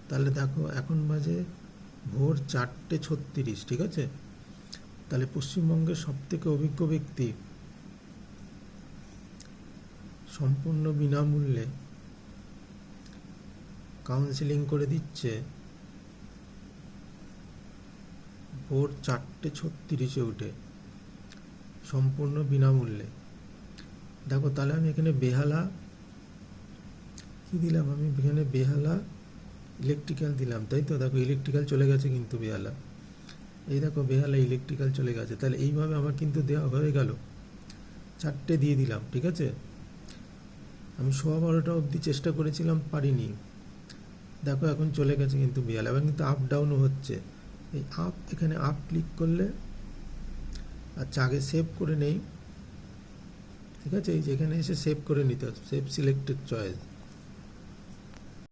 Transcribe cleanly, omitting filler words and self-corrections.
তাহলে দেখো এখন বাজে ভোর 4:36, ঠিক আছে? তাহলে পশ্চিমবঙ্গের সবথেকে অভিজ্ঞ ব্যক্তি সম্পূর্ণ বিনামূল্যে কাউন্সেলিং করে দিচ্ছে ভোর 4:36 উঠে, সম্পূর্ণ বিনামূল্যে। দেখো তাহলে আমি এখানে বেহালা কি দিলাম, আমি এখানে বেহালা ইলেকট্রিক্যাল দিলাম, তাই তো? দেখো ইলেকট্রিক্যাল চলে গেছে কিন্তু বেহালা, এই দেখো বেহালা ইলেকট্রিক্যাল চলে গেছে। তাহলে এইভাবে আমার কিন্তু দেওয়া হয়ে গেল, 4টে দিয়ে দিলাম, ঠিক আছে? আমি 12:15 অবধি চেষ্টা করেছিলাম, পারিনি। দেখো এখন চলে গেছে কিন্তু বেহালা, এবার কিন্তু আপ ডাউনও হচ্ছে। এই আপ, এখানে আপ ক্লিক করলে, আচ্ছা আগে সেভ করে নেই, ঠিক আছে? এই যেখানে এসে সেভ করে নিতে হবে, সেভ সিলেক্টেড চয়েস।